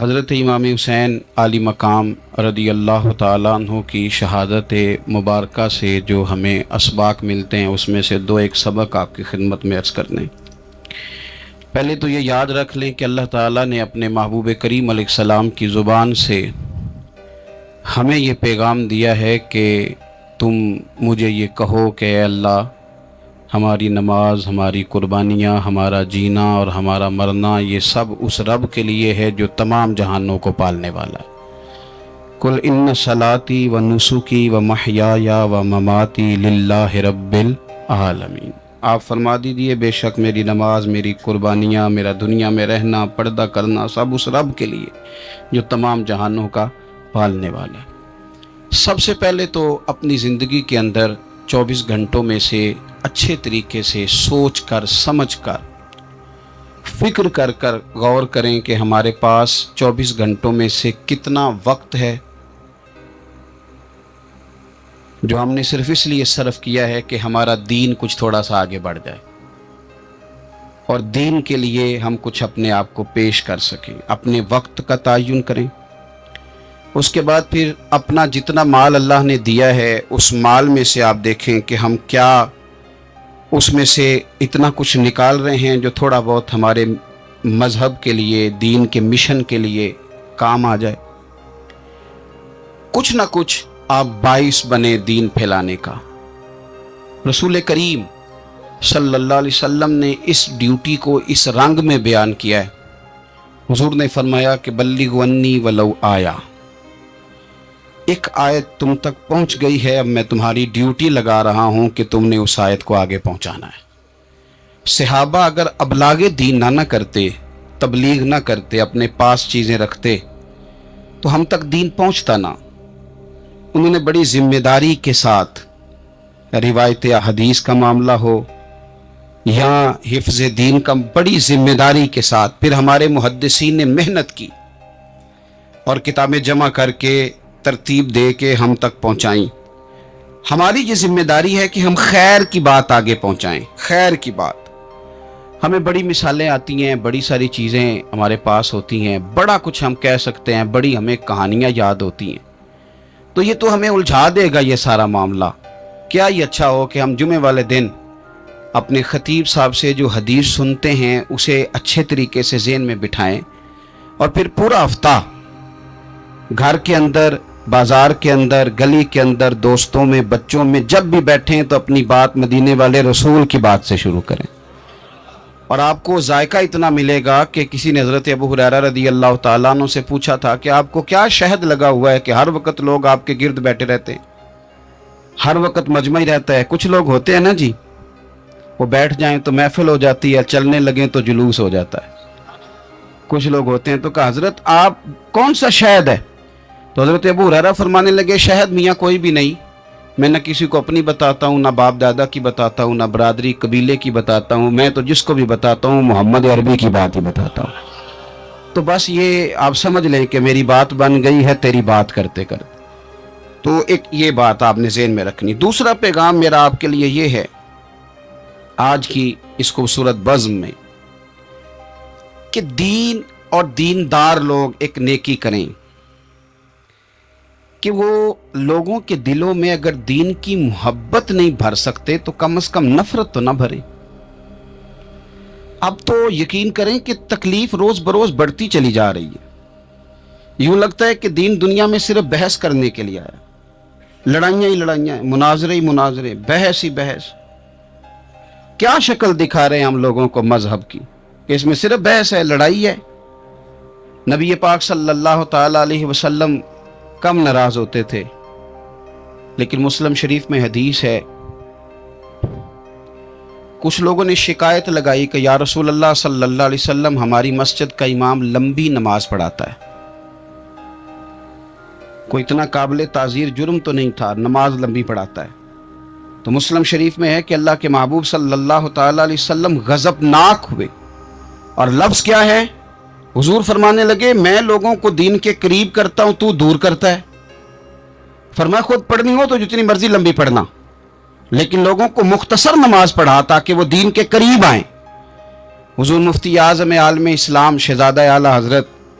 حضرت امام حسین عالی مقام رضی اللہ تعالیٰ عنہ کی شہادت مبارکہ سے جو ہمیں اسباق ملتے ہیں، اس میں سے ایک سبق آپ کی خدمت میں عرض کرنے۔ پہلے تو یہ یاد رکھ لیں کہ اللہ تعالیٰ نے اپنے محبوب کریم علیہ السلام کی زبان سے ہمیں یہ پیغام دیا ہے کہ تم مجھے یہ کہو کہ اے اللہ، ہماری نماز، ہماری قربانیاں، ہمارا جینا اور ہمارا مرنا یہ سب اس رب کے لیے ہے جو تمام جہانوں کو پالنے والا ہے۔ قل ان صلاتی و نسکی و محیای و مماتی للہ رب العالمین۔ آپ فرما دیجئے بے شک میری نماز، میری قربانیاں، میرا دنیا میں رہنا، پردہ کرنا سب اس رب کے لیے جو تمام جہانوں کا پالنے والا ہے۔ سب سے پہلے تو اپنی زندگی کے اندر 24 گھنٹوں میں سے اچھے طریقے سے سوچ کر، سمجھ کر، فکر کر غور کریں کہ ہمارے پاس 24 گھنٹوں میں سے کتنا وقت ہے جو ہم نے صرف اس لیے صرف کیا ہے کہ ہمارا دین کچھ تھوڑا سا آگے بڑھ جائے اور دین کے لیے ہم کچھ اپنے آپ کو پیش کر سکیں۔ اپنے وقت کا تعین کریں، اس کے بعد پھر اپنا جتنا مال اللہ نے دیا ہے اس مال میں سے آپ دیکھیں کہ ہم کیا اس میں سے اتنا کچھ نکال رہے ہیں جو تھوڑا بہت ہمارے مذہب کے لیے، دین کے مشن کے لیے کام آ جائے۔ کچھ نہ کچھ آپ باعث بنے دین پھیلانے کا۔ رسول کریم صلی اللہ علیہ وسلم نے اس ڈیوٹی کو اس رنگ میں بیان کیا ہے۔ حضور نے فرمایا کہ بلغوا انی ولو آیا، ایک آیت تم تک پہنچ گئی ہے، اب میں تمہاری ڈیوٹی لگا رہا ہوں کہ تم نے اس آیت کو آگے پہنچانا ہے۔ صحابہ اگر ابلاغ دین نہ کرتے، تبلیغ نہ کرتے، اپنے پاس چیزیں رکھتے تو ہم تک دین پہنچتا نہ۔ انہوں نے بڑی ذمہ داری کے ساتھ، روایت حدیث کا معاملہ ہو یا حفظ دین کا، بڑی ذمہ داری کے ساتھ پھر ہمارے محدثین نے محنت کی اور کتابیں جمع کر کے ترتیب دے کے ہم تک پہنچائیں۔ ہماری یہ ذمہ داری ہے کہ ہم خیر کی بات آگے پہنچائیں، خیر کی بات۔ ہمیں بڑی مثالیں آتی ہیں، بڑی ساری چیزیں ہمارے پاس ہوتی ہیں، بڑا کچھ ہم کہہ سکتے ہیں، بڑی ہمیں کہانیاں یاد ہوتی ہیں، تو یہ تو ہمیں الجھا دے گا یہ سارا معاملہ۔ کیا یہ اچھا ہو کہ ہم جمعے والے دن اپنے خطیب صاحب سے جو حدیث سنتے ہیں اسے اچھے طریقے سے ذہن میں بٹھائیں اور پھر پورا ہفتہ گھر کے اندر، بازار کے اندر، گلی کے اندر، دوستوں میں، بچوں میں جب بھی بیٹھیں تو اپنی بات مدینے والے رسول کی بات سے شروع کریں۔ اور آپ کو ذائقہ اتنا ملے گا کہ کسی نے حضرت ابو ہریرہ رضی اللہ تعالیٰ عنہ سے پوچھا تھا کہ آپ کو کیا شہد لگا ہوا ہے کہ ہر وقت لوگ آپ کے گرد بیٹھے رہتے ہیں، ہر وقت مجمع ہی رہتا ہے؟ کچھ لوگ ہوتے ہیں نا جی، وہ بیٹھ جائیں تو محفل ہو جاتی ہے، چلنے لگیں تو جلوس ہو جاتا ہے۔ کچھ لوگ ہوتے ہیں تو کہا حضرت آپ کون سا شہد ہے؟ تو حضرت ابو ہریرہ فرمانے لگے شہد میاں کوئی بھی نہیں، میں نہ کسی کو اپنی بتاتا ہوں، نہ باپ دادا کی بتاتا ہوں، نہ برادری قبیلے کی بتاتا ہوں، میں تو جس کو بھی بتاتا ہوں محمد عربی کی بات ہی بتاتا ہوں۔ تو بس یہ آپ سمجھ لیں کہ میری بات بن گئی ہے تیری بات کرتے کرتے۔ تو ایک یہ بات آپ نے ذہن میں رکھنی۔ دوسرا پیغام میرا آپ کے لیے یہ ہے آج کی اس خوبصورت بزم میں کہ دین اور دیندار لوگ ایک نیکی کریں کہ وہ لوگوں کے دلوں میں اگر دین کی محبت نہیں بھر سکتے تو کم از کم نفرت تو نہ بھریں۔ اب تو یقین کریں کہ تکلیف روز بروز بڑھتی چلی جا رہی ہے۔ یوں لگتا ہے کہ دین دنیا میں صرف بحث کرنے کے لیے آیا، لڑائیاں ہی لڑائیاں، مناظرے ہی مناظرے، بحث ہی بحث۔ کیا شکل دکھا رہے ہیں ہم لوگوں کو مذہب کی کہ اس میں صرف بحث ہے، لڑائی ہے۔ نبی پاک صلی اللہ تعالی علیہ وسلم کم ناراض ہوتے تھے، لیکن مسلم شریف میں حدیث ہے، کچھ لوگوں نے شکایت لگائی کہ یا رسول اللہ صلی اللہ علیہ وسلم ہماری مسجد کا امام لمبی نماز پڑھاتا ہے، کوئی اتنا قابل تعزیر جرم تو نہیں تھا، نماز لمبی پڑھاتا ہے۔ تو مسلم شریف میں ہے کہ اللہ کے محبوب صلی اللہ تعالی علیہ وسلم غضبناک ہوئے، اور لفظ کیا ہے؟ حضور فرمانے لگے میں لوگوں کو دین کے قریب کرتا ہوں، تو دور کرتا ہے۔ فرمایا خود پڑھنی ہو تو جتنی مرضی لمبی پڑھنا، لیکن لوگوں کو مختصر نماز پڑھا تاکہ وہ دین کے قریب آئیں۔ حضور مفتی اعظم عالم اسلام شہزادہ اعلیٰ حضرت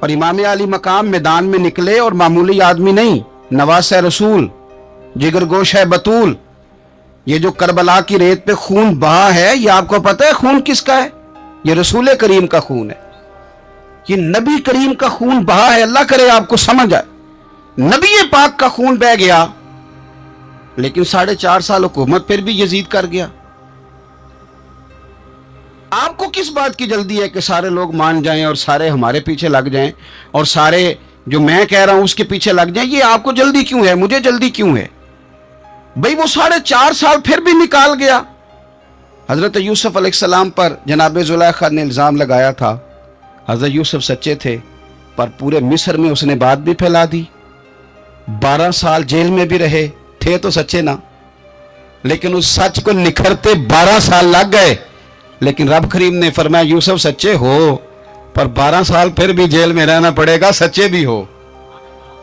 اور امام علی مقام میدان میں نکلے اور معمولی آدمی نہیں، نواسہ رسول، جگر گوش ہے بطول. یہ جو کربلا کی ریت پہ خون بہا ہے، یہ آپ کو پتہ ہے خون کس کا ہے؟ یہ رسول کریم کا خون ہے، یہ نبی کریم کا خون بہا ہے. اللہ کرے آپ کو سمجھ آئے. نبی پاک کا خون بہ گیا، لیکن 4.5 سال حکومت پھر بھی یزید کر گیا. آپ کو کس بات کی جلدی ہے کہ سارے لوگ مان جائیں اور سارے ہمارے پیچھے لگ جائیں اور سارے جو میں کہہ رہا ہوں اس کے پیچھے لگ جائیں؟ یہ آپ کو جلدی کیوں ہے؟ مجھے جلدی کیوں ہے؟ بھئی وہ 4.5 سال پھر بھی نکال گیا. حضرت یوسف علیہ السلام پر جناب زلیخا نے الزام لگایا تھا. حضرت یوسف سچے تھے، پر پورے مصر میں اس نے بات بھی پھیلا دی. 12 سال جیل میں بھی رہے، تھے تو سچے نا، لیکن اس سچ کو نکھرتے 12 سال لگ گئے. لیکن رب کریم نے فرمایا یوسف سچے ہو، پر 12 سال پھر بھی جیل میں رہنا پڑے گا. سچے بھی ہو،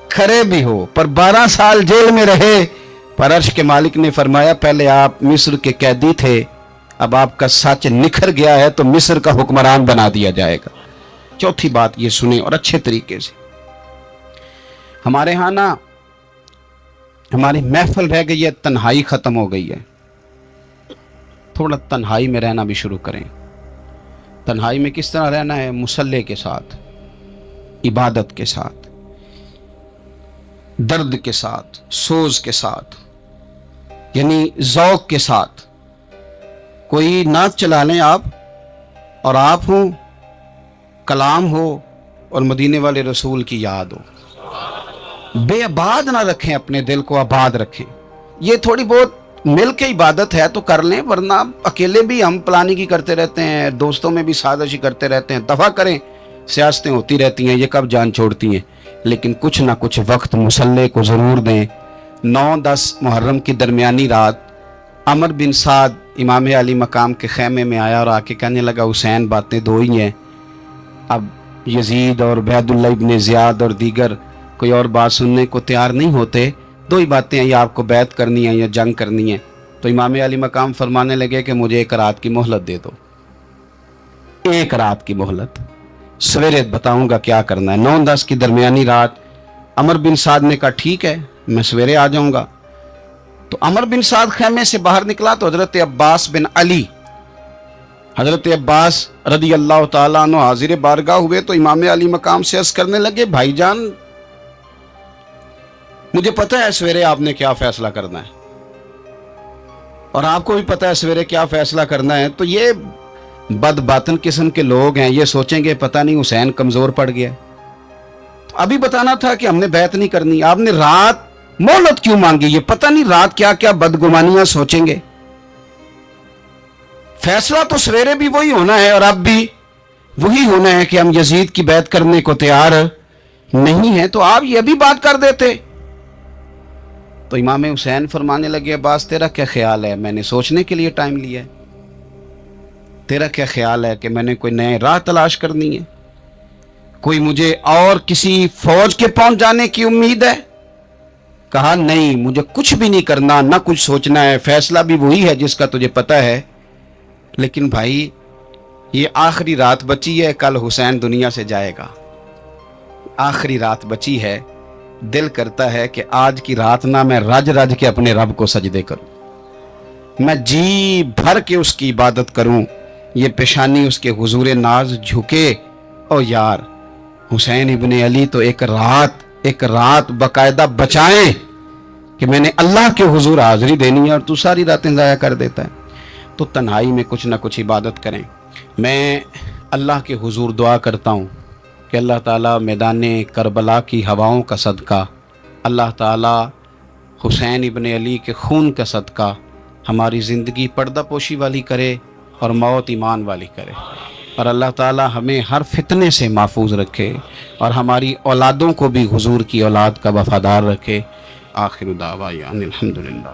کھرے بھی ہو، پر 12 سال جیل میں رہے. پر عرش کے مالک نے فرمایا پہلے آپ مصر کے قیدی تھے، اب آپ کا سچ نکھر گیا ہے تو مصر کا حکمران بنا دیا جائے گا. چوتھی بات یہ سنیں اور اچھے طریقے سے. ہمارے ہاں نا ہماری محفل رہ گئی ہے، تنہائی ختم ہو گئی ہے. تھوڑا تنہائی میں رہنا بھی شروع کریں. تنہائی میں کس طرح رہنا ہے؟ مصلی کے ساتھ، عبادت کے ساتھ، درد کے ساتھ، سوز کے ساتھ، یعنی ذوق کے ساتھ. کوئی نعت چلا لیں آپ، اور آپ ہوں، کلام ہو اور مدینے والے رسول کی یاد ہو. بے آباد نہ رکھیں، اپنے دل کو آباد رکھیں. یہ تھوڑی بہت مل کے عبادت ہے تو کر لیں، ورنہ اکیلے بھی ہم پلاننگ ہی کرتے رہتے ہیں، دوستوں میں بھی سازشی کرتے رہتے ہیں. دفع کریں، سیاستیں ہوتی رہتی ہیں، یہ کب جان چھوڑتی ہیں. لیکن کچھ نہ کچھ وقت مصلی کو ضرور دیں. 9-10 محرم کی درمیانی رات عمر بن سعد امام علی مقام کے خیمے میں آیا اور آ کے کہنے لگا حسین باتیں 2 ہی ہیں، اب یزید اور عبید اللہ ابن زیاد اور دیگر کوئی اور بات سننے کو تیار نہیں ہوتے. 2 ہی باتیں ہیں، یا آپ کو بیعت کرنی ہے یا جنگ کرنی ہے. تو امام علی مقام فرمانے لگے کہ مجھے 1 رات کی مہلت دے دو. 1 رات کی مہلت، سویرے بتاؤں گا کیا کرنا ہے. 9-10 کی درمیانی رات عمر بن سعد نے کہا ٹھیک ہے، میں سویرے آ جاؤں گا. تو عمر بن سعد خیمے سے باہر نکلا تو حضرت عباس بن علی، حضرت عباس رضی اللہ تعالیٰ عنہ حاضر بارگاہ ہوئے تو امام علی مقام سے عرض کرنے لگے بھائی جان مجھے پتہ ہے سویرے آپ نے کیا فیصلہ کرنا ہے، اور آپ کو بھی پتہ ہے سویرے کیا فیصلہ کرنا ہے. تو یہ بد باطن قسم کے لوگ ہیں، یہ سوچیں گے پتہ نہیں حسین کمزور پڑ گیا. ابھی بتانا تھا کہ ہم نے بیعت نہیں کرنی، آپ نے رات مہلت کیوں مانگی؟ یہ پتہ نہیں رات کیا کیا بدگمانیاں سوچیں گے. فیصلہ تو سویرے بھی وہی ہونا ہے اور اب بھی وہی ہونا ہے کہ ہم یزید کی بیعت کرنے کو تیار نہیں ہیں. تو آپ یہ بھی بات کر دیتے. تو امام حسین فرمانے لگے عباس تیرا کیا خیال ہے؟ میں نے سوچنے کے لیے ٹائم لیا ہے. تیرا کیا خیال ہے کہ میں نے کوئی نئے راہ تلاش کرنی ہے؟ کوئی مجھے اور کسی فوج کے پہنچ جانے کی امید ہے؟ کہا نہیں، مجھے کچھ بھی نہیں کرنا، نہ کچھ سوچنا ہے. فیصلہ بھی وہی ہے جس کا تجھے پتہ ہے. لیکن بھائی یہ آخری رات بچی ہے، کل حسین دنیا سے جائے گا. آخری رات بچی ہے، دل کرتا ہے کہ آج کی رات نہ میں رج رج کے اپنے رب کو سجدے کروں، میں جی بھر کے اس کی عبادت کروں. یہ پیشانی اس کے حضور ناز جھکے. او یار حسین ابن علی تو ایک رات باقاعدہ بچائیں کہ میں نے اللہ کے حضور حاضری دینی ہے اور تو ساری راتیں ضائع کر دیتا ہے. تو تنہائی میں کچھ نہ کچھ عبادت کریں. میں اللہ کے حضور دعا کرتا ہوں کہ اللہ تعالیٰ میدان کربلا کی ہواؤں کا صدقہ، اللہ تعالیٰ حسین ابن علی کے خون کا صدقہ ہماری زندگی پردہ پوشی والی کرے اور موت ایمان والی کرے. اور اللہ تعالیٰ ہمیں ہر فتنے سے محفوظ رکھے اور ہماری اولادوں کو بھی حضور کی اولاد کا وفادار رکھے. آخر دعوانا الحمدللہ.